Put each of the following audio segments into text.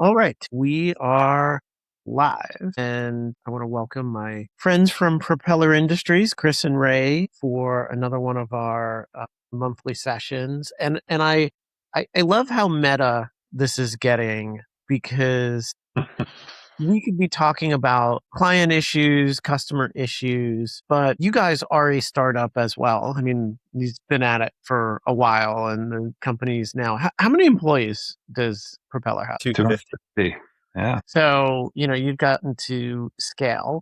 All right, we are live, and I want to welcome my friends from Propeller Industries, Chris and Ray, for another one of our monthly sessions. And I love how meta this is getting because we could be talking about client issues, customer issues, but you guys are a startup as well. I mean, you've been at it for a while, and the company's now. How many employees does Propeller have? 250. Yeah. So, you've gotten to scale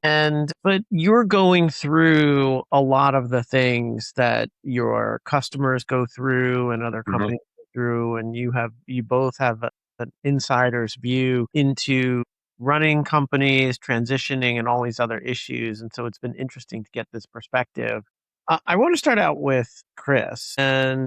but you're going through a lot of the things that your customers go through and other Mhm. companies go through. And you both have an insider's view into running companies, transitioning, and all these other issues. And so it's been interesting to get this perspective. I want to start out with Chris, and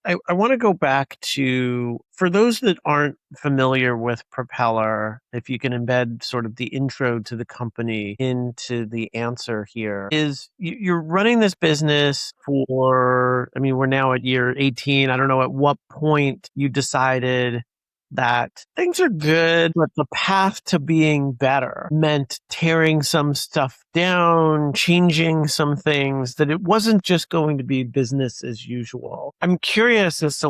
I want to go back to, for those that aren't familiar with Propeller, if you can embed sort of the intro to the company into the answer here, is you're running this business for, I mean, we're now at year 18. I don't know at what point you decided that things are good, but the path to being better meant tearing some stuff down, changing some things, that it wasn't just going to be business as usual. I'm curious as to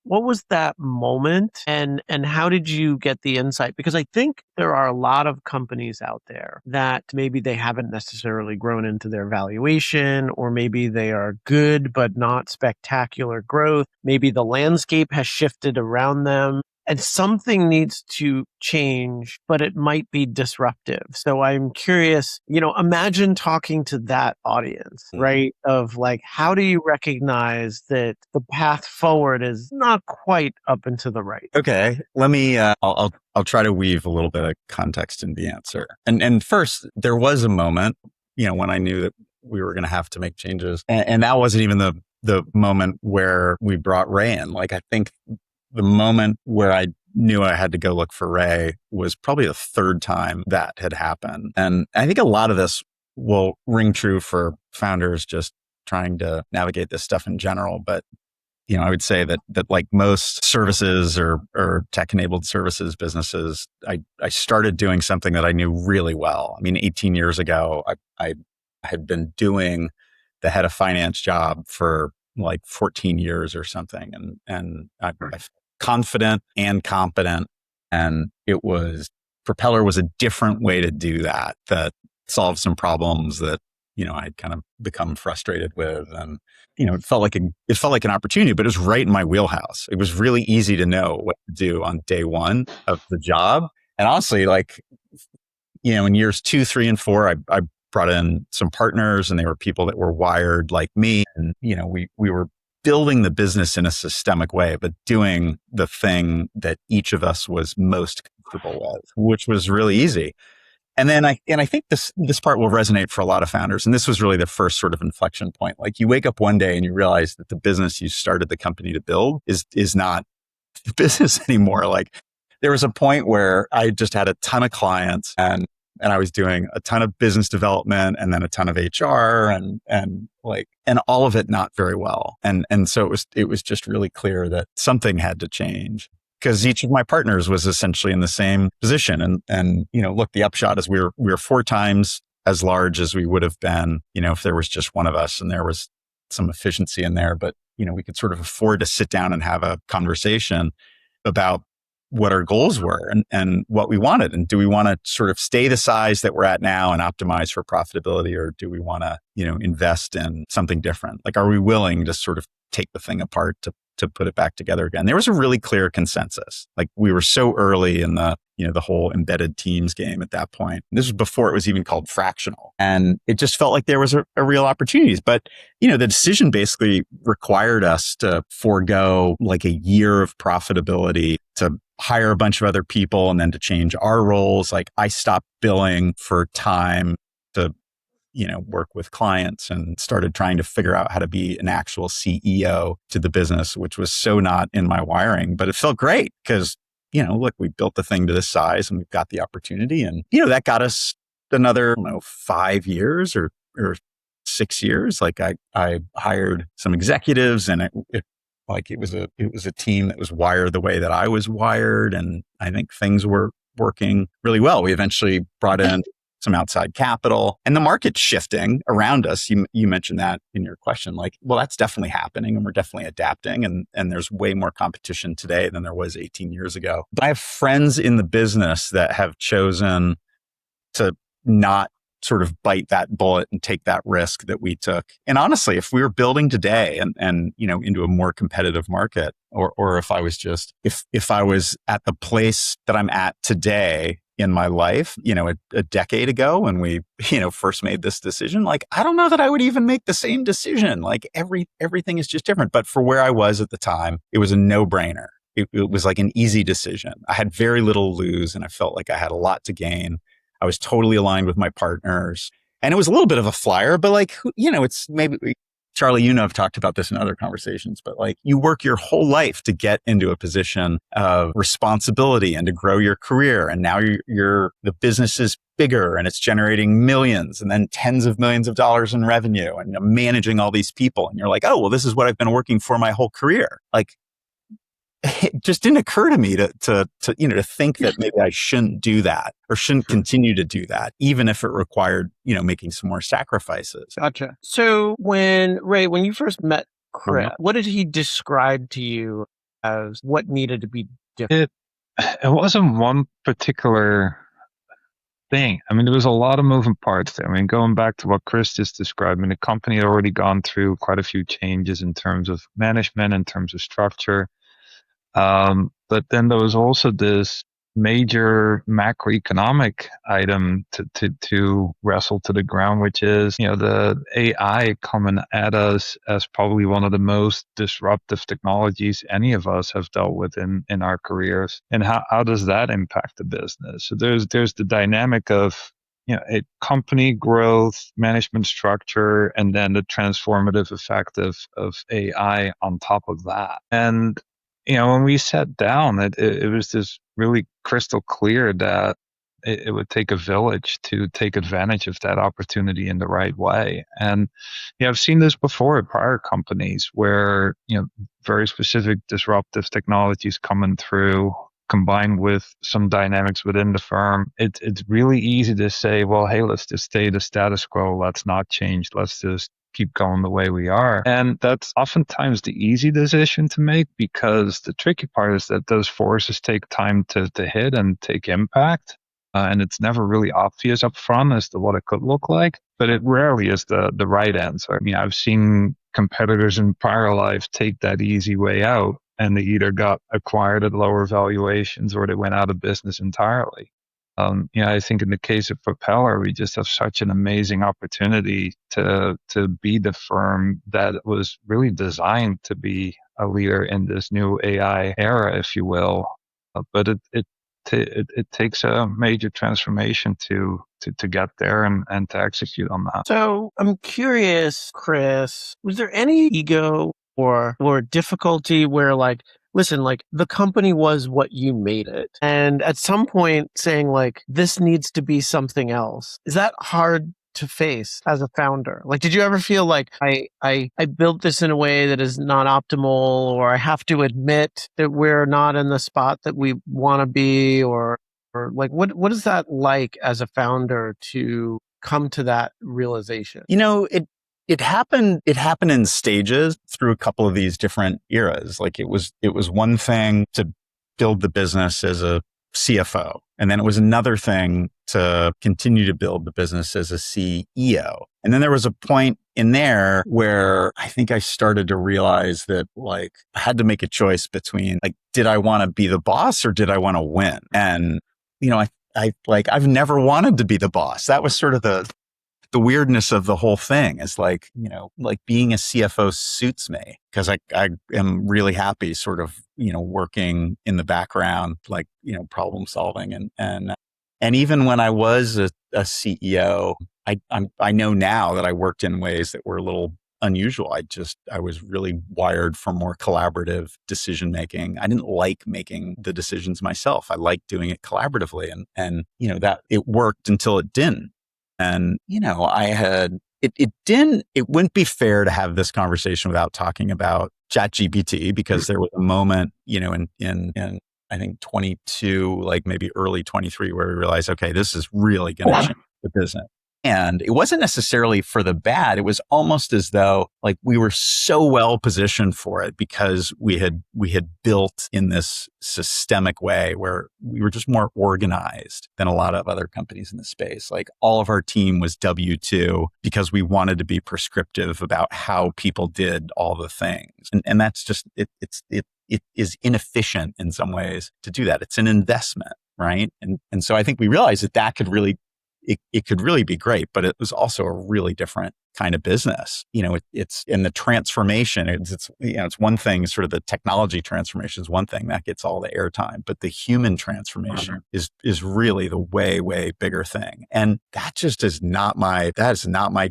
what was that moment and how did you get the insight? Because I think there are a lot of companies out there that maybe they haven't necessarily grown into their valuation, or maybe they are good but not spectacular growth. Maybe the landscape has shifted around them and something needs to change, but it might be disruptive. So I'm curious, imagine talking to that audience, right? Of how do you recognize that the path forward is not quite up and to the right? Okay. Let me. I'll try to weave a little bit of context in the answer. And first, there was a moment, when I knew that we were going to have to make changes, and that wasn't even the moment where we brought Ray in. Like, I think the moment where I knew I had to go look for Ray was probably the third time that had happened. And I think a lot of this will ring true for founders just trying to navigate this stuff in general. But, I would say that like most services or tech-enabled services businesses, I started doing something that I knew really well. I mean, 18 years ago, I had been doing the head of finance job for like 14 years or something. And I confident and competent. And Propeller was a different way to do that solved some problems that, I'd kind of become frustrated with. And, it felt like an opportunity, but it was right in my wheelhouse. It was really easy to know what to do on day one of the job. And honestly, in years 2, 3, and 4, I brought in some partners, and they were people that were wired like me. And, we were building the business in a systemic way, but doing the thing that each of us was most comfortable with, which was really easy. And then I think this part will resonate for a lot of founders. And this was really the first sort of inflection point. Like, you wake up one day and you realize that the business you started the company to build is not the business anymore. Like, there was a point where I just had a ton of clients, and I was doing a ton of business development and then a ton of HR and all of it not very well. And so it was just really clear that something had to change, because each of my partners was essentially in the same position. And look, the upshot is we were 4 times as large as we would have been, if there was just one of us, and there was some efficiency in there, but we could sort of afford to sit down and have a conversation about what our goals were and what we wanted. And do we want to sort of stay the size that we're at now and optimize for profitability? Or do we want to, invest in something different? Like, are we willing to sort of take the thing apart to put it back together again? There was a really clear consensus. Like, we were so early in the whole embedded teams game at that point. This was before it was even called fractional. And it just felt like there was a real opportunities. But, the decision basically required us to forego like a year of profitability, to hire a bunch of other people, and then to change our roles. Like, I stopped billing for time to work with clients, and started trying to figure out how to be an actual CEO to the business, which was so not in my wiring, but it felt great because, look, we built the thing to this size and we've got the opportunity. And, that got us another, 5 years or 6 years. Like, I hired some executives, and it Like it was a team that was wired the way that I was wired. And I think things were working really well. We eventually brought in some outside capital and the market's shifting around us. You mentioned that in your question, like, well, that's definitely happening and we're definitely adapting. And there's way more competition today than there was 18 years ago. But I have friends in the business that have chosen to not sort of bite that bullet and take that risk that we took. And honestly, if we were building today and into a more competitive market, or if I was just, if I was at the place that I'm at today in my life, a decade ago when we, first made this decision, like, I don't know that I would even make the same decision. Like everything is just different. But for where I was at the time, it was a no-brainer. It was like an easy decision. I had very little to lose and I felt like I had a lot to gain. I was totally aligned with my partners and it was a little bit of a flyer, but like, it's maybe, Charlie, I've talked about this in other conversations, but like you work your whole life to get into a position of responsibility and to grow your career. And now the business is bigger and it's generating millions and then tens of millions of dollars in revenue and managing all these people. And you're like, oh, well, this is what I've been working for my whole career. Like, it just didn't occur to me to think that maybe I shouldn't do that or shouldn't continue to do that, even if it required, making some more sacrifices. Gotcha. So when you first met Chris, what did he describe to you as what needed to be different? It wasn't one particular thing. I mean, there was a lot of moving parts there. I mean, going back to what Chris just described, the company had already gone through quite a few changes in terms of management, in terms of structure. But then there was also this major macroeconomic item to wrestle to the ground, which is, the AI coming at us as probably one of the most disruptive technologies any of us have dealt with in our careers. And how does that impact the business? So there's the dynamic of, a company growth, management structure, and then the transformative effect of AI on top of that. And when we sat down, it was just really crystal clear that it would take a village to take advantage of that opportunity in the right way. And I've seen this before at prior companies where very specific disruptive technologies coming through, combined with some dynamics within the firm. It's really easy to say, well, hey, let's just stay the status quo. Let's not change. Let's just keep going the way we are. And that's oftentimes the easy decision to make, because the tricky part is that those forces take time to hit and take impact. And it's never really obvious up front as to what it could look like, but it rarely is the right answer. I mean, I've seen competitors in prior life take that easy way out, and they either got acquired at lower valuations or they went out of business entirely. I think in the case of Propeller, we just have such an amazing opportunity to be the firm that was really designed to be a leader in this new AI era, if you will. But it takes a major transformation to get there and to execute on that. So I'm curious, Chris, was there any ego or difficulty where, like, listen, like, the company was what you made it, and at some point saying, like, this needs to be something else? Is that hard to face as a founder? Like, did you ever feel like I built this in a way that is not optimal, or I have to admit that we're not in the spot that we want to be, or like, what is that like as a founder to come to that realization? It happened in stages through a couple of these different eras. Like it was one thing to build the business as a CFO. And then it was another thing to continue to build the business as a CEO. And then there was a point in there where I think I started to realize that, like, I had to make a choice between, like, did I want to be the boss or did I want to win? And, I've never wanted to be the boss. That was sort of the weirdness of the whole thing, is like, like being a CFO suits me because I am really happy sort of, working in the background, like, problem solving. And even when I was a CEO, I know now that I worked in ways that were a little unusual. I was really wired for more collaborative decision making. I didn't like making the decisions myself. I liked doing it collaboratively, and that it worked until it didn't. And, I had it wouldn't be fair to have this conversation without talking about ChatGPT, because there was a moment, in I think 22, like maybe early 23, where we realized, okay, this is really going to change the business. And it wasn't necessarily for the bad. It was almost as though like we were so well positioned for it because we had built in this systemic way where we were just more organized than a lot of other companies in the space. Like all of our team was W-2 because we wanted to be prescriptive about how people did all the things. And that's just, it is inefficient in some ways to do that. It's an investment, right? And so I think we realized that could really, it could really be great, but it was also a really different kind of business. It's in the transformation. It's one thing, sort of the technology transformation is one thing that gets all the airtime, but the human transformation is really the way, way bigger thing. And that just is not my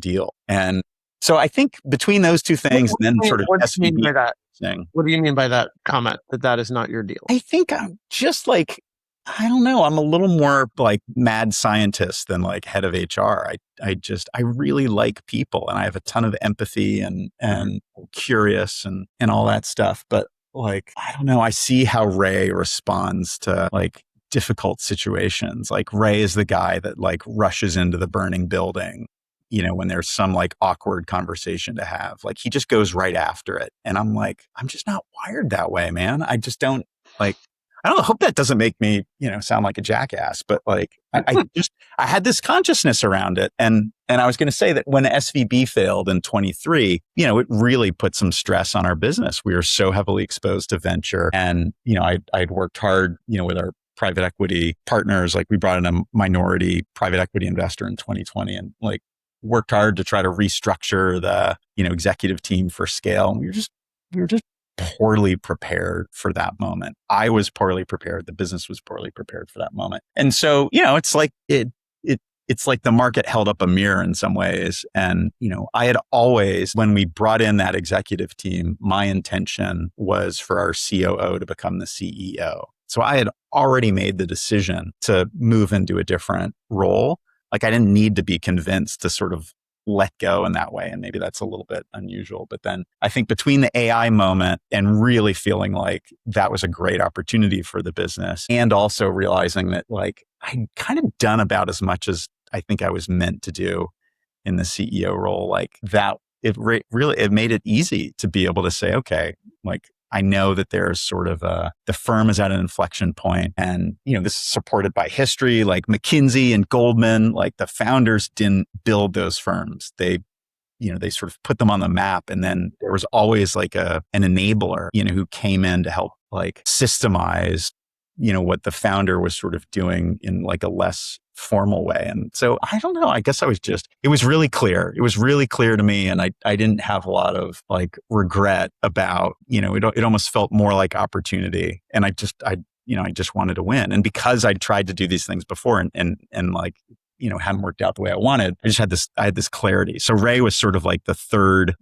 deal. And so I think between those two things, What then do you sort of what do you mean SVB by that? thing, What do you mean by that comment, that is not your deal? I think I'm just like, I don't know. I'm a little more like mad scientist than like head of HR. I really like people and I have a ton of empathy and curious and all that stuff. But like, I don't know. I see how Ray responds to like difficult situations. Like Ray is the guy that like rushes into the burning building, when there's some like awkward conversation to have. Like he just goes right after it. And I'm like, I'm just not wired that way, man. I just don't like, I don't know, hope that doesn't make me, sound like a jackass, but like, I had this consciousness around it. And I was going to say that when SVB failed in 23, it really put some stress on our business. We were so heavily exposed to venture and, I'd worked hard, with our private equity partners. Like we brought in a minority private equity investor in 2020 and like worked hard to try to restructure the, executive team for scale. And we were just poorly prepared for that moment. I was poorly prepared. The business was poorly prepared for that moment. And so, it's like it's like the market held up a mirror in some ways. And, I had always, when we brought in that executive team, my intention was for our COO to become the CEO. So I had already made the decision to move into a different role. Like I didn't need to be convinced to sort of let go in that way. And maybe that's a little bit unusual. But then I think between the AI moment and really feeling like that was a great opportunity for the business and also realizing that like I'd kind of done about as much as I think I was meant to do in the CEO role, like that, it made it easy to be able to say, okay, like I know that there's sort of the firm is at an inflection point and, this is supported by history, like McKinsey and Goldman, like the founders didn't build those firms. They sort of put them on the map. And then there was always like an enabler, who came in to help like systemize, what the founder was sort of doing in like a less formal way. And so I don't know, I guess it was really clear. It was really clear to me. And I didn't have a lot of like regret about, it almost felt more like opportunity. And I just wanted to win. And because I'd tried to do these things before and like, hadn't worked out the way I wanted, I had this clarity. So Ray was sort of like the third,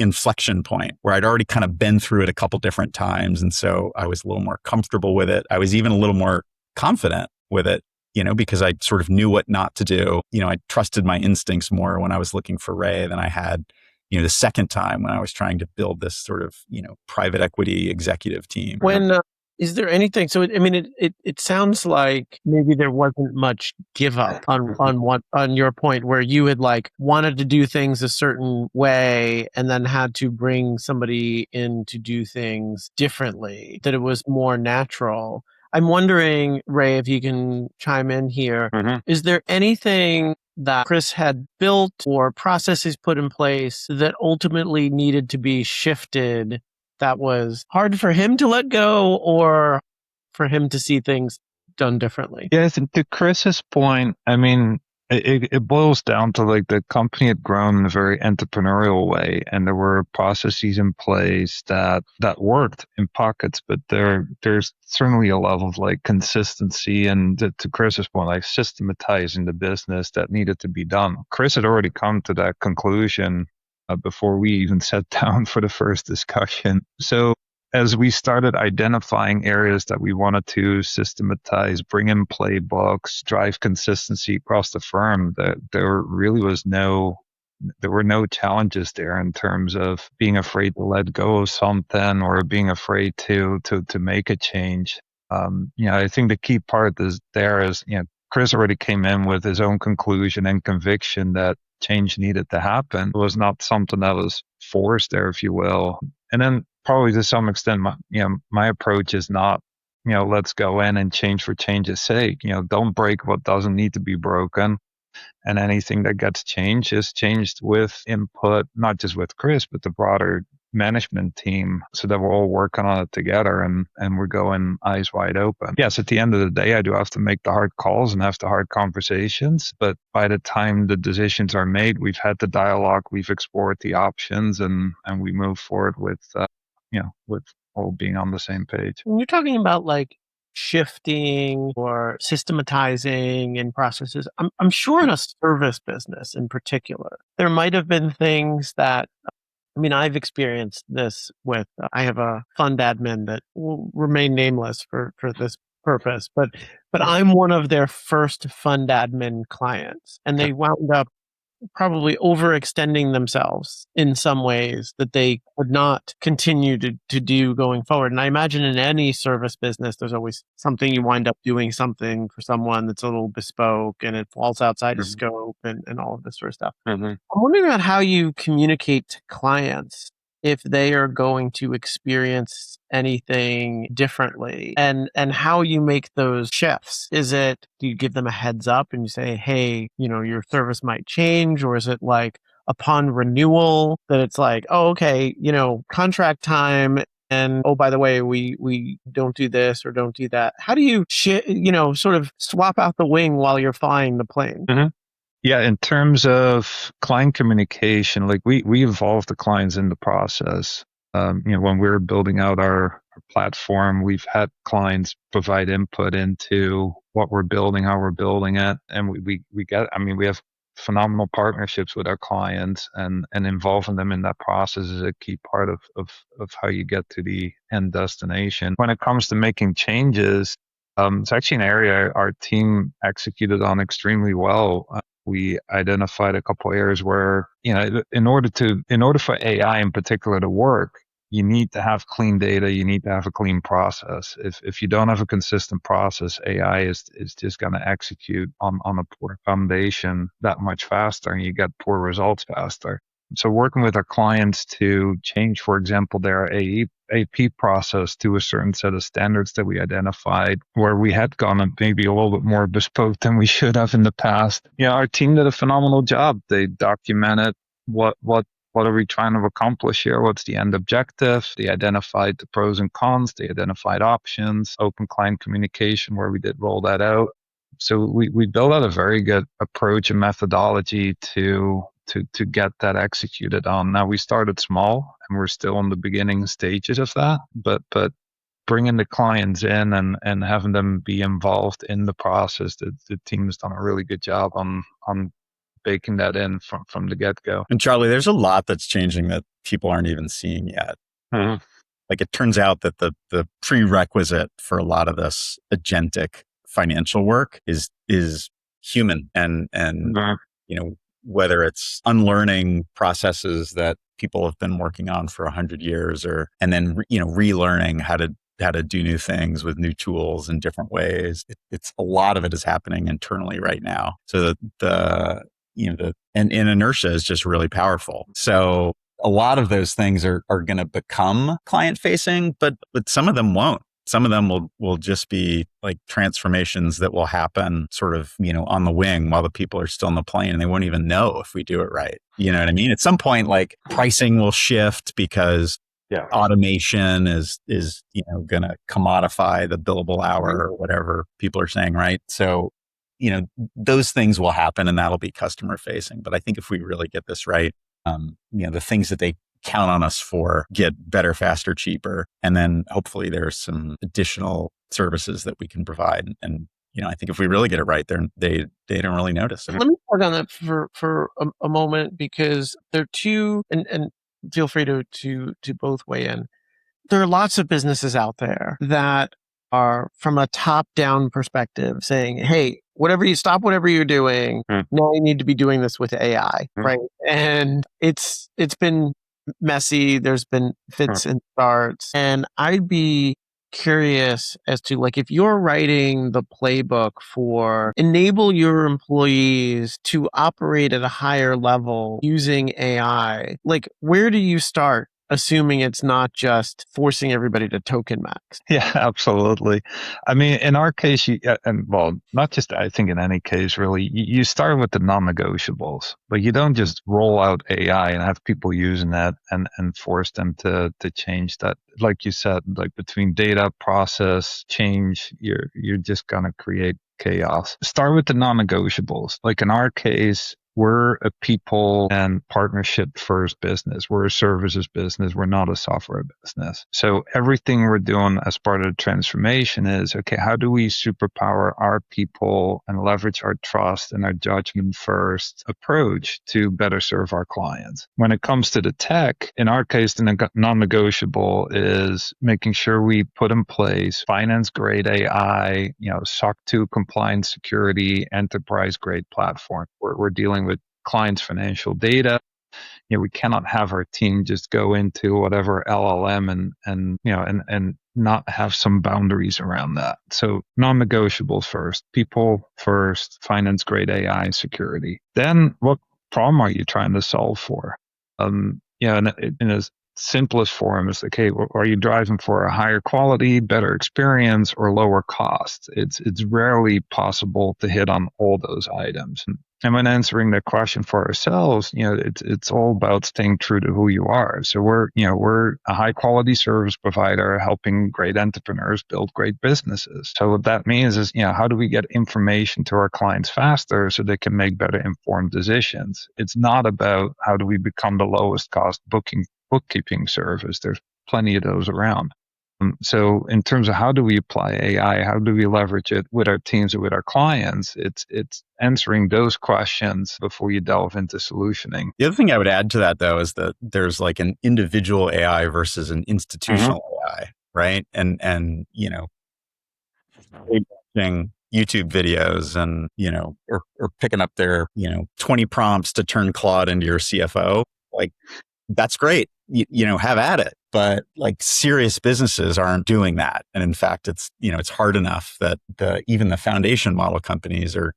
inflection point where I'd already kind of been through it a couple different times. And so I was a little more comfortable with it. I was even a little more confident with it, because I sort of knew what not to do. I trusted my instincts more when I was looking for Ray than I had, the second time when I was trying to build this sort of, private equity executive team. Is there anything? So, it sounds like maybe there wasn't much give up on your point where you had like wanted to do things a certain way and then had to bring somebody in to do things differently, that it was more natural. I'm wondering, Ray, if you can chime in here. Mm-hmm. Is there anything that Chris had built or processes put in place that ultimately needed to be shifted that was hard for him to let go or for him to see things done differently? Yes, and to Chris's point, it boils down to like the company had grown in a very entrepreneurial way and there were processes in place that worked in pockets, but there's certainly a level of like consistency and to Chris's point, like systematizing the business that needed to be done. Chris had already come to that conclusion before we even sat down for the first discussion. So as we started identifying areas that we wanted to systematize, bring in playbooks, drive consistency across the firm, there really was there were no challenges there in terms of being afraid to let go of something or being afraid to make a change. I think the key part is Chris already came in with his own conclusion and conviction that change needed to happen. It was not something that was forced there, if you will. And then probably to some extent, my approach is not, let's go in and change for change's sake. Don't break what doesn't need to be broken. And anything that gets changed is changed with input, not just with Chris, but the broader management team, so that we're all working on it together and we're going eyes wide open. Yes, at the end of the day, I do have to make the hard calls and have the hard conversations. But by the time the decisions are made, we've had the dialogue, we've explored the options, and we move forward with all being on the same page. When you're talking about like shifting or systematizing in processes, I'm sure in a service business in particular, there might have been things that, I've experienced this with, I have a fund admin that will remain nameless for this purpose, but I'm one of their first fund admin clients, and they wound up probably overextending themselves in some ways that they could not continue to do going forward. And I imagine in any service business, there's always something you wind up doing something for someone that's a little bespoke and it falls outside of scope and all of this sort of stuff. I'm wondering about how you communicate to clients if they are going to experience anything differently and how you make those shifts. Do you give them a heads up and you say, hey, your service might change? Or is it like upon renewal that it's like, oh, okay, contract time. And oh, by the way, we don't do this or don't do that. How do you, sort of swap out the wing while you're flying the plane? Yeah, in terms of client communication, like we involve the clients in the process. When we're building out our platform, we've had clients provide input into what we're building, how we're building it, and we have phenomenal partnerships with our clients, and involving them in that process is a key part of how you get to the end destination. When it comes to making changes, it's actually an area our team executed on extremely well. We identified a couple areas where, in order for AI in particular to work, you need to have clean data. You need to have a clean process. If you don't have a consistent process, AI is just going to execute on a poor foundation that much faster, and you get poor results faster. So working with our clients to change, for example, their AP process to a certain set of standards that we identified, where we had gone maybe a little bit more bespoke than we should have in the past. Our team did a phenomenal job. They documented what are we trying to accomplish here? What's the end objective? They identified the pros and cons. They identified options, open client communication, where we did roll that out. So we built out a very good approach and methodology to get that executed on. Now, we started small and we're still in the beginning stages of that, but bringing the clients in and having them be involved in the process, the team has done a really good job on baking that in from the get-go. And Charlie, there's a lot that's changing that people aren't even seeing yet. Like, it turns out that the prerequisite for a lot of this agentic financial work is human, and whether it's unlearning processes that people have been working on for 100 years, and then relearning how to do new things with new tools in different ways. It's a lot of it is happening internally right now. So and inertia is just really powerful. So a lot of those things are going to become client facing, but some of them won't. Some of them will just be like transformations that will happen sort of, on the wing while the people are still in the plane, and they won't even know if we do it right. You know what I mean? At some point, like, pricing will shift because automation is going to commodify the billable hour or whatever people are saying, right? So, those things will happen, and that'll be customer facing. But I think if we really get this right, the things that they count on us for get better, faster, cheaper. And then hopefully there's some additional services that we can provide. And, I think if we really get it right, they don't really notice. Let me talk on that for a moment, because there are two, and feel free to both weigh in. there are lots of businesses out there that are from a top-down perspective saying, hey, whatever you're doing, now you need to be doing this with AI, right? And it's been messy. There's been fits and starts. And I'd be curious as to, like, if you're writing the playbook for enable your employees to operate at a higher level using AI, like, where do you start? Assuming it's not just forcing everybody to token max. Yeah, absolutely. I mean, in our case, and well, not just, I think in any case, really, you start with the non-negotiables, but you don't just roll out AI and have people using that and force them to change that. Like you said, like between data, process, change, you're just going to create chaos. Start with the non-negotiables. Like in our case, we're a people and partnership first business. We're a services business. We're not a software business. So everything we're doing as part of the transformation is, okay, how do we superpower our people and leverage our trust and our judgment first approach to better serve our clients? When it comes to the tech, in our case, the non-negotiable is making sure we put in place finance grade AI, SOC 2 compliance security, enterprise grade platform. We're dealing with clients' financial data. We cannot have our team just go into whatever LLM and not have some boundaries around that. So non-negotiables first, people first, finance grade AI security. Then what problem are you trying to solve for? In its simplest form is, okay, are you driving for a higher quality, better experience, or lower cost? It's rarely possible to hit on all those items. And when answering that question for ourselves, it's all about staying true to who you are. So we're a high quality service provider helping great entrepreneurs build great businesses. So what that means is, how do we get information to our clients faster so they can make better informed decisions? It's not about how do we become the lowest cost bookkeeping service. There's plenty of those around. So in terms of how do we apply AI, how do we leverage it with our teams and with our clients, it's answering those questions before you delve into solutioning. The other thing I would add to that, though, is that there's like an individual AI versus an institutional AI, right? And watching YouTube videos and, or picking up their, 20 prompts to turn Claude into your CFO, like, that's great. Have at it. But like serious businesses aren't doing that. And in fact, it's hard enough that even the foundation model companies are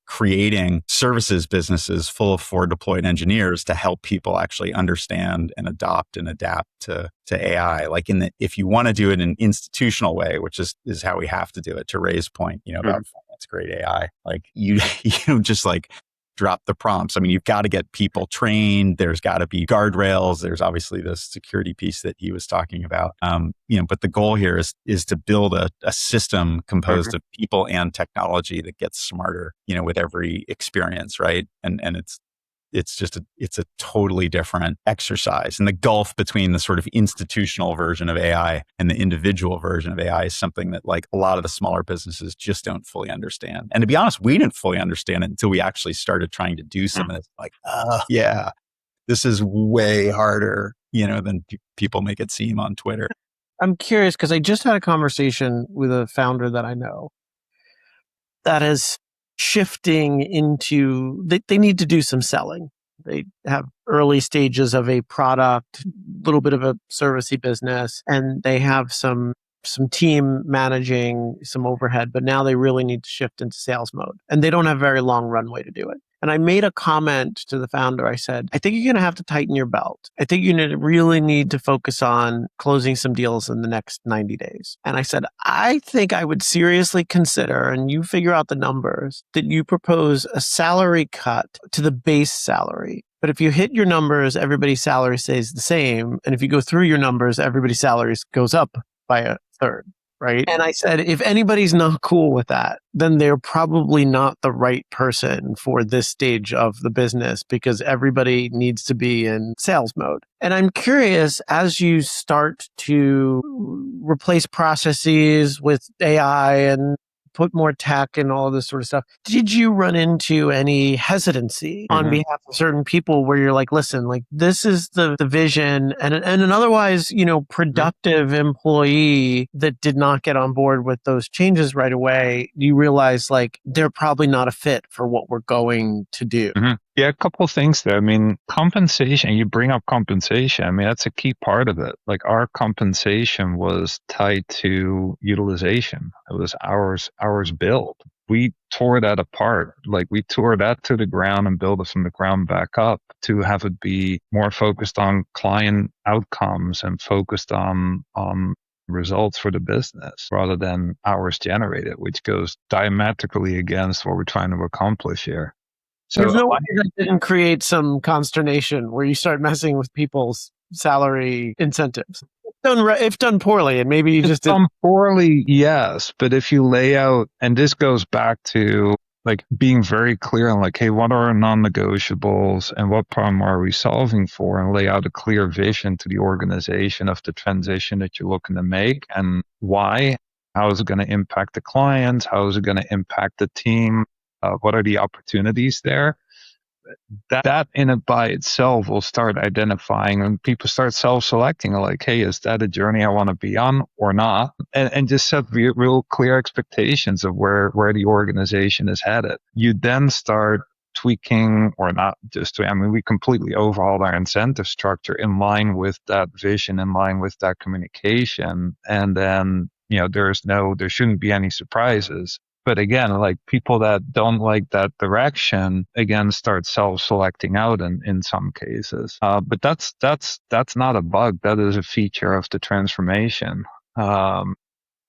creating services businesses full of forward deployed engineers to help people actually understand and adopt and adapt to AI. Like if you want to do it in an institutional way, which is how we have to do it, to Ray's point, about finance grade AI, like you just like drop the prompts. I mean, you've got to get people trained. There's got to be guardrails. There's obviously the security piece that he was talking about. But the goal here is to build a system composed of people and technology that gets smarter, with every experience, right? And it's a totally different exercise. And the gulf between the sort of institutional version of AI and the individual version of AI is something that like a lot of the smaller businesses just don't fully understand. And to be honest, we didn't fully understand it until we actually started trying to do some of this. Like, yeah, this is way harder, than people make it seem on Twitter. I'm curious because I just had a conversation with a founder that I know that is shifting into, they need to do some selling. They have early stages of a product, little bit of a servicey business, and they have some team managing some overhead, but now they really need to shift into sales mode. And they don't have very long runway to do it. And I made a comment to the founder. I said, I think you're going to have to tighten your belt. I think you really need to focus on closing some deals in the next 90 days. And I said, I think I would seriously consider, and you figure out the numbers, that you propose a salary cut to the base salary. But if you hit your numbers, everybody's salary stays the same. And if you go through your numbers, everybody's salaries goes up by a third. Right. And I said, if anybody's not cool with that, then they're probably not the right person for this stage of the business because everybody needs to be in sales mode. And I'm curious, as you start to replace processes with AI and put more tech and all this sort of stuff. Did you run into any hesitancy on behalf of certain people where you're like, listen, like this is the vision, and an otherwise, productive employee that did not get on board with those changes right away, you realize like they're probably not a fit for what we're going to do? Yeah, a couple of things there. I mean, compensation, you bring up compensation. I mean, that's a key part of it. Like our compensation was tied to utilization. It was hours billed. We tore that apart. Like we tore that to the ground and built it from the ground back up to have it be more focused on client outcomes and focused on results for the business rather than hours generated, which goes diametrically against what we're trying to accomplish here. So there's no way that didn't create some consternation where you start messing with people's salary incentives. If done poorly, and maybe you just done poorly, yes. But if you lay out, and this goes back to like being very clear on like, hey, what are our non-negotiables and what problem are we solving for, and lay out a clear vision to the organization of the transition that you're looking to make and why. How is it going to impact the clients? How is it going to impact the team? What are the opportunities there? That in it by itself will start identifying, and people start self-selecting like, hey, is that a journey I want to be on or not? And just set real clear expectations of where the organization is headed. You then start tweaking, or not just, I mean, we completely overhauled our incentive structure in line with that vision, in line with that communication. And then, there shouldn't be any surprises. But again, like people that don't like that direction, again, start self-selecting out in some cases. But that's not a bug. That is a feature of the transformation.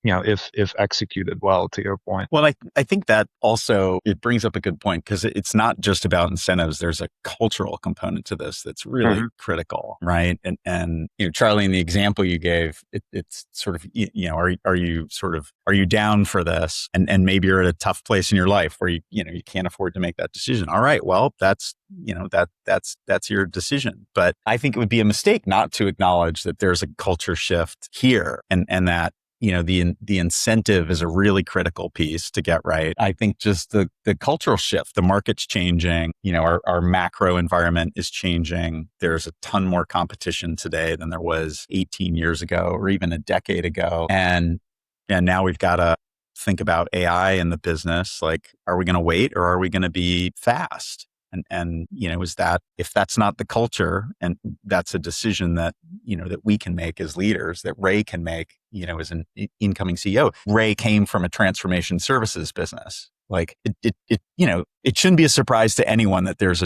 If executed well, to your point. Well, I think that also, it brings up a good point, because it's not just about incentives. There's a cultural component to this that's really critical, right? And Charlie, in the example you gave, it's sort of, are you down for this? And maybe you're at a tough place in your life where you can't afford to make that decision. All right, well, that's your decision. But I think it would be a mistake not to acknowledge that there's a culture shift here, and that the incentive is a really critical piece to get right. I think just the cultural shift, the market's changing, our macro environment is changing. There's a ton more competition today than there was 18 years ago or even a decade ago. And now we've got to think about AI in the business. Like, are we going to wait or are we going to be fast? And is that, if that's not the culture, and that's a decision that, that we can make as leaders, that Ray can make, as an incoming CEO. Ray came from a transformation services business. Like it shouldn't be a surprise to anyone that there's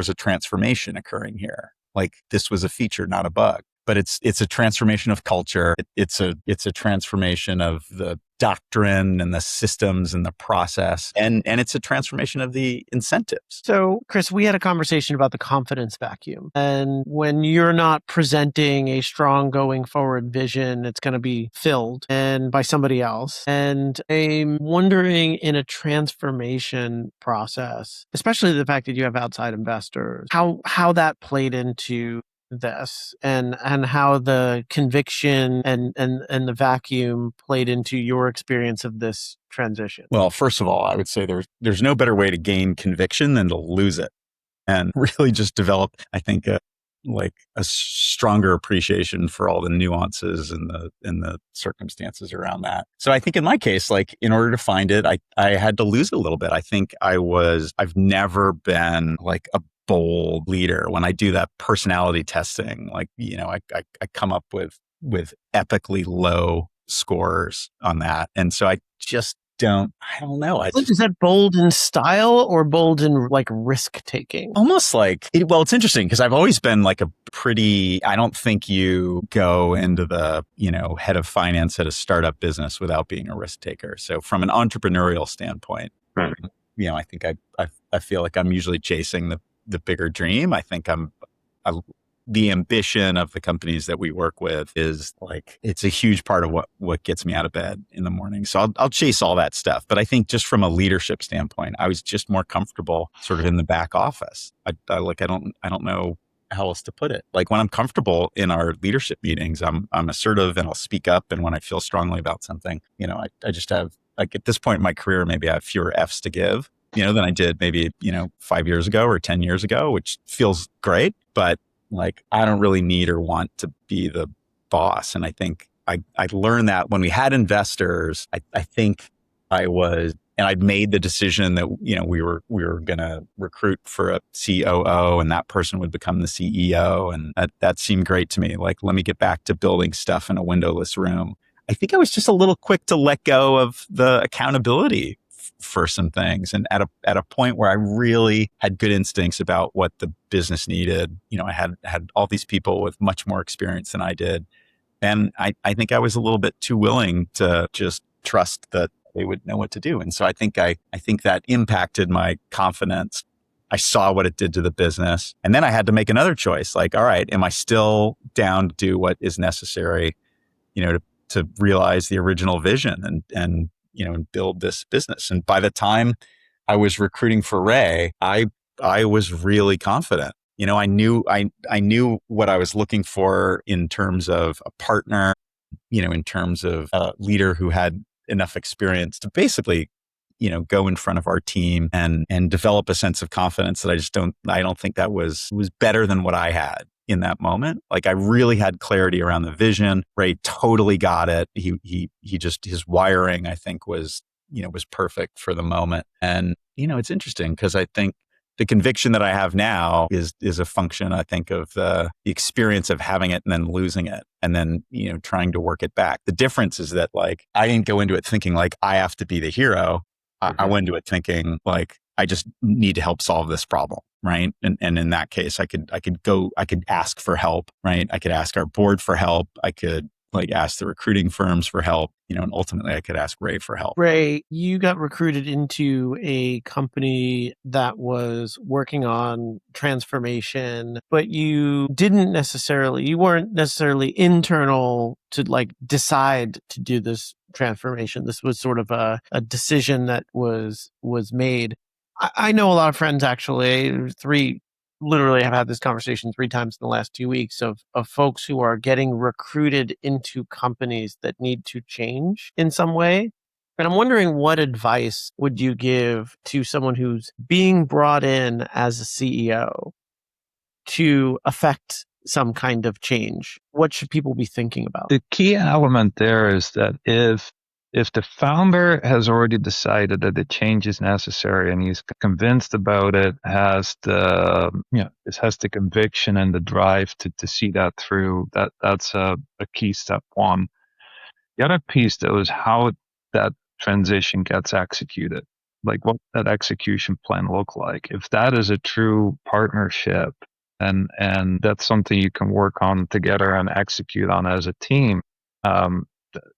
a transformation occurring here. Like, this was a feature, not a bug. But it's a transformation of culture. It's a transformation of the doctrine and the systems and the process, and it's a transformation of the incentives. So, Chris, we had a conversation about the confidence vacuum, and when you're not presenting a strong going forward vision, it's going to be filled and by somebody else. And I'm wondering, in a transformation process, especially the fact that you have outside investors, how that played into this, and how the conviction and the vacuum played into your experience of this transition. Well, first of all, I would say there's no better way to gain conviction than to lose it, and really just develop, I think, a stronger appreciation for all the nuances and the circumstances around that. So I think in my case, like, in order to find it, I had to lose it a little bit. I think I've never been like a bold leader. When I do that personality testing, like, I come up with epically low scores on that. And so I just I don't know. Is that bold in style or bold in like risk taking? Almost like, it's interesting because I've always been like I don't think you go into the, head of finance at a startup business without being a risk taker. So from an entrepreneurial standpoint, I think I feel like I'm usually chasing the bigger dream. I think the ambition of the companies that we work with is like, it's a huge part of what gets me out of bed in the morning. So I'll chase all that stuff. But I think just from a leadership standpoint, I was just more comfortable sort of in the back office. I don't know how else to put it. Like, when I'm comfortable in our leadership meetings, I'm assertive and I'll speak up. And when I feel strongly about something, I just have like at this point in my career, maybe I have fewer F's to give, than I did maybe, 5 years ago or 10 years ago, which feels great. But like, I don't really need or want to be the boss. And I think I learned that when we had investors, I think I'd made the decision that, we were going to recruit for a COO and that person would become the CEO. And that seemed great to me. Like, let me get back to building stuff in a windowless room. I think I was just a little quick to let go of the accountability for some things. And at a point where I really had good instincts about what the business needed, I had all these people with much more experience than I did. And I think I was a little bit too willing to just trust that they would know what to do. And so I think that impacted my confidence. I saw what it did to the business. And then I had to make another choice. Like, all right, am I still down to do what is necessary, to realize the original vision and build this business? And by the time I was recruiting for Ray, I was really confident. I knew what I was looking for in terms of a partner, in terms of a leader who had enough experience to basically, go in front of our team and develop a sense of confidence that I don't think that was better than what I had in that moment. Like, I really had clarity around the vision. Ray totally got it. He just, his wiring, I think was perfect for the moment. And, it's interesting because I think the conviction that I have now is a function, I think, of the experience of having it and then losing it and then, trying to work it back. The difference is that, like, I didn't go into it thinking like I have to be the hero. I went into it thinking like, I just need to help solve this problem. Right. And in that case, I could ask for help. Right. I could ask our board for help. I could ask the recruiting firms for help, and ultimately I could ask Ray for help. Ray, you got recruited into a company that was working on transformation, but you weren't necessarily internal to decide to do this transformation. This was sort of a decision that was made. I know a lot of friends, actually, literally have had this conversation 3 times in the last 2 weeks of folks who are getting recruited into companies that need to change in some way. And I'm wondering, what advice would you give to someone who's being brought in as a CEO to affect some kind of change? What should people be thinking about? The key element there is that if the founder has already decided that the change is necessary and he's convinced about it, has the conviction and the drive to see that through, that's a key step one. The other piece, though, is how that transition gets executed. Like, what that execution plan look like. If that is a true partnership and that's something you can work on together and execute on as a team,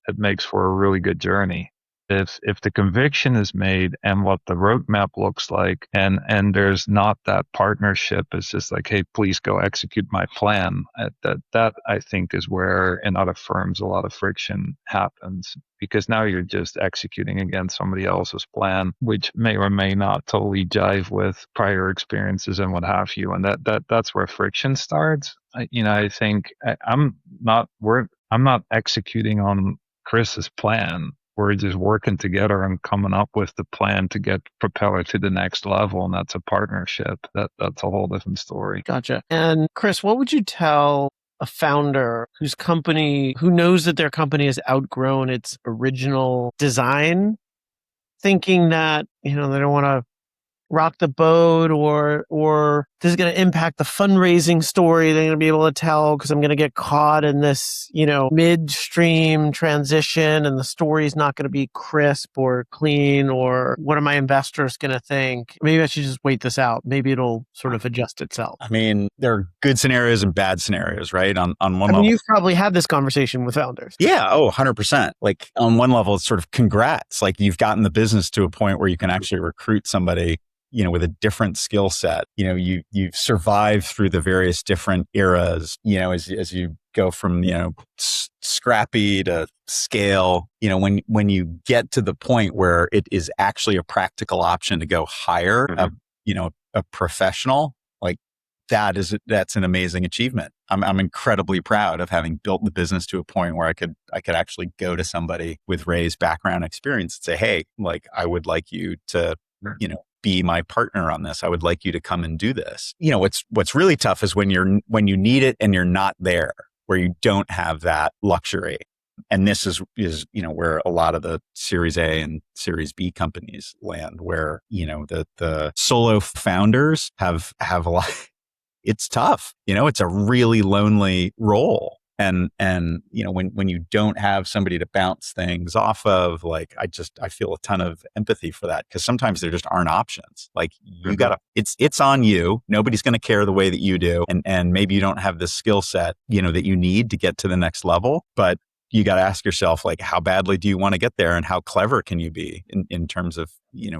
it makes for a really good journey. If the conviction is made and what the roadmap looks like, and there's not that partnership, it's just like, hey, please go execute my plan. That I think is where in other firms a lot of friction happens, because now you're just executing against somebody else's plan, which may or may not totally jive with prior experiences and what have you. And that's where friction starts. I think I'm not executing on Chris's plan. We're just working together and coming up with the plan to get Propeller to the next level, and that's a partnership. That's a whole different story. Gotcha. And Chris, what would you tell a founder who knows that their company has outgrown its original design, thinking that, they don't want to rock the boat or this is going to impact the fundraising story they're going to be able to tell because I'm going to get caught in this, midstream transition and the story's not going to be crisp or clean, or what are my investors going to think? Maybe I should just wait this out. Maybe it'll sort of adjust itself. I mean, there are good scenarios and bad scenarios, right? On one level. You've probably had this conversation with founders. Yeah. Oh, 100%. Like, on one level, it's sort of congrats. Like, you've gotten the business to a point where you can actually recruit somebody with a different skill set. You've survived through the various different eras, as you go from, scrappy to scale, when you get to the point where it is actually a practical option to go hire a professional, like, that's an amazing achievement. I'm incredibly proud of having built the business to a point where I could actually go to somebody with Ray's background experience and say, hey, like, I would like you to, be my partner on this. I would like you to come and do this. What's really tough is when you need it and you're not there, where you don't have that luxury. And this is where a lot of the Series A and Series B companies land, where, the solo founders have a lot. It's tough. It's a really lonely role. And when you don't have somebody to bounce things off of, like, I feel a ton of empathy for that, because sometimes there just aren't options. Like, you gotta, it's on you. Nobody's going to care the way that you do. And maybe you don't have the skill set, that you need to get to the next level, but you got to ask yourself, like, how badly do you want to get there, and how clever can you be in terms of,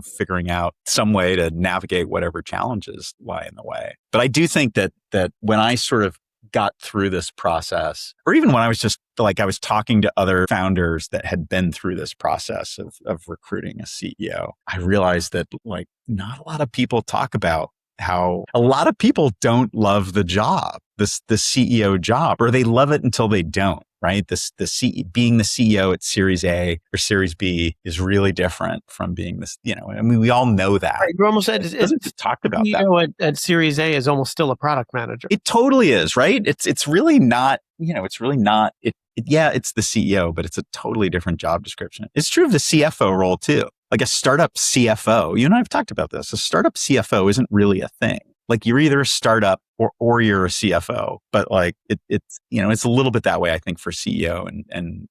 figuring out some way to navigate whatever challenges lie in the way. But I do think that when I sort of got through this process, or even when I was just like, I was talking to other founders that had been through this process of recruiting a CEO, I realized that, like, not a lot of people talk about how a lot of people don't love the job, the CEO job, or they love it until they don't. Right? Being the CEO at Series A or Series B is really different from being this, we all know that. Right. You almost said it's talked about that. At Series A is almost still a product manager. It totally is, right? It's really not, it's really not, it's the CEO, but it's a totally different job description. It's true of the CFO role too. Like, a startup CFO, you and I have talked about this. A startup CFO isn't really a thing. Like, you're either a startup or you're a CFO, but like it's a little bit that way, I think, for CEO and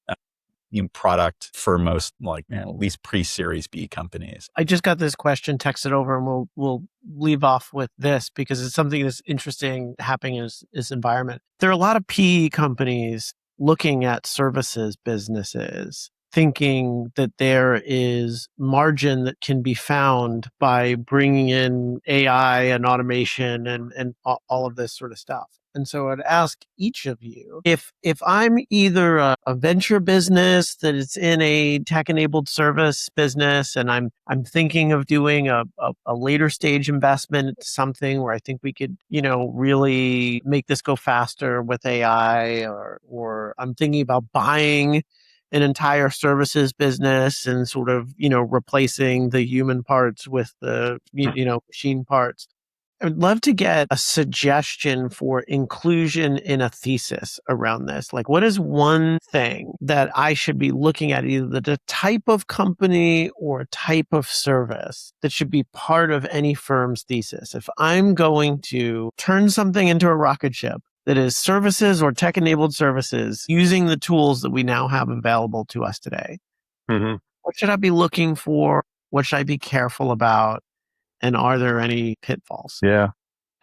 product for most, like, at least pre-Series B companies. I just got this question texted over, and we'll leave off with this because it's something that's interesting happening in this environment. There are a lot of PE companies looking at services businesses, thinking that there is margin that can be found by bringing in AI and automation and all of this sort of stuff. And so I'd ask each of you, if I'm either a venture business that is in a tech-enabled service business, and I'm thinking of doing a later stage investment into something where I think we could, really make this go faster with AI, or I'm thinking about buying an entire services business and sort of, replacing the human parts with the, machine parts. I would love to get a suggestion for inclusion in a thesis around this. Like, what is one thing that I should be looking at, either the type of company or type of service, that should be part of any firm's thesis? If I'm going to turn something into a rocket ship that is services or tech-enabled services using the tools that we now have available to us today, what should I be looking for? What should I be careful about? And are there any pitfalls? Yeah.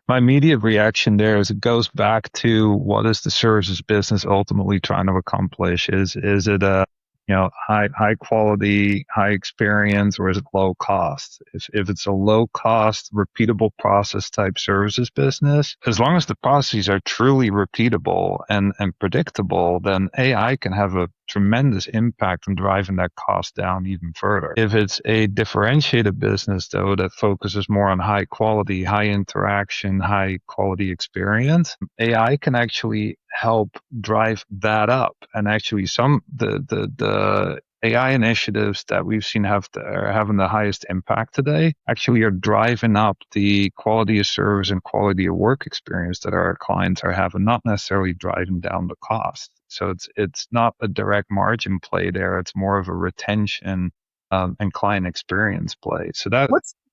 My immediate reaction there is, it goes back to, what is the services business ultimately trying to accomplish? Is it a high quality, high experience, or is it low cost? If it's a low cost, repeatable process type services business, as long as the processes are truly repeatable and predictable, then AI can have a tremendous impact on driving that cost down even further. If it's a differentiated business, though, that focuses more on high quality, high interaction, high quality experience, AI can actually help drive that up. And actually, the AI initiatives that we've seen are having the highest impact today actually are driving up the quality of service and quality of work experience that our clients are having, not necessarily driving down the cost. So it's not a direct margin play there. It's more of a retention and client experience play. So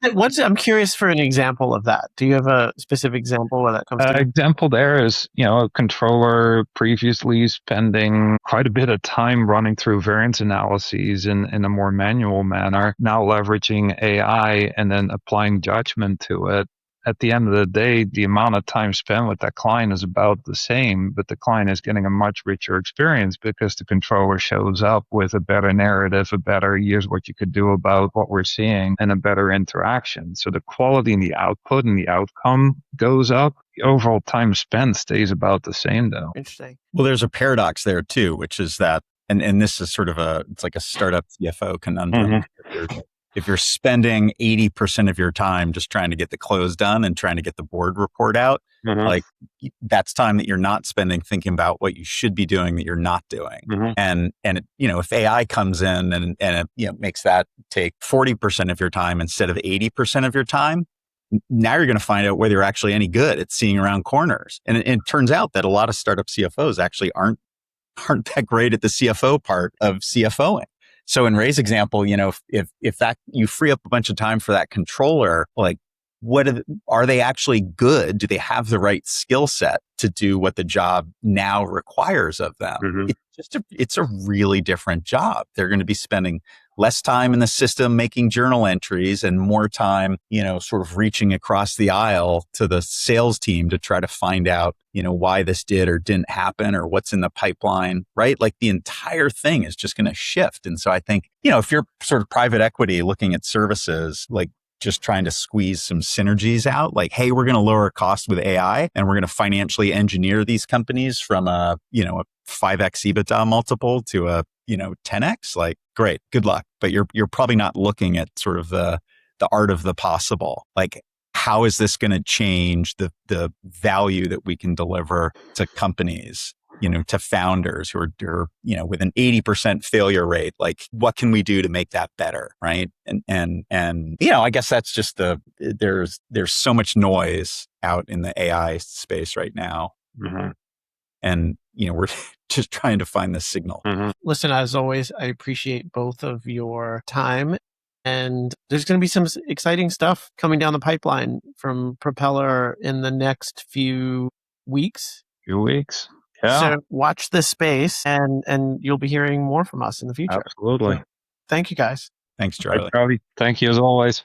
I'm curious for an example of that. Do you have a specific example where that comes to? Example there is, a controller previously spending quite a bit of time running through variance analyses in a more manual manner, now leveraging AI and then applying judgment to it. At the end of the day, the amount of time spent with that client is about the same, but the client is getting a much richer experience because the controller shows up with a better narrative, a better here's what you could do about what we're seeing, and a better interaction. So the quality and the output and the outcome goes up. The overall time spent stays about the same, though. Interesting. Well, there's a paradox there too, which is that, and this is sort of it's like a startup CFO conundrum. If you're spending 80% of your time just trying to get the close done and trying to get the board report out, Like that's time that you're not spending thinking about what you should be doing that you're not doing. And it, if AI comes in and it, makes that take 40% of your time instead of 80% of your time, now you're going to find out whether you're actually any good at seeing around corners. And it turns out that a lot of startup CFOs actually aren't that great at the CFO part of CFOing. So in Ray's example, if that you free up a bunch of time for that controller, like are they actually good? Do they have the right skill set to do what the job now requires of them? It's a really different job. They're going to be spending less time in the system making journal entries and more time, sort of reaching across the aisle to the sales team to try to find out, why this did or didn't happen or what's in the pipeline, right? Like the entire thing is just going to shift. And so I think, if you're sort of private equity looking at services, like just trying to squeeze some synergies out, like, hey, we're going to lower cost with AI and we're going to financially engineer these companies from a 5x EBITDA multiple to a 10x, like, great, good luck. But you're probably not looking at sort of the art of the possible. Like, how is this going to change the value that we can deliver to companies, to founders who are with an 80% failure rate? Like, what can we do to make that better, right? And I guess that's just there's so much noise out in the AI space right now. And, we're just trying to find the signal. Listen, as always, I appreciate both of your time. And there's going to be some exciting stuff coming down the pipeline from Propeller in the next few weeks. Yeah. So watch this space and you'll be hearing more from us in the future. Absolutely. So, thank you, guys. Thanks, Charlie. Thank you as always.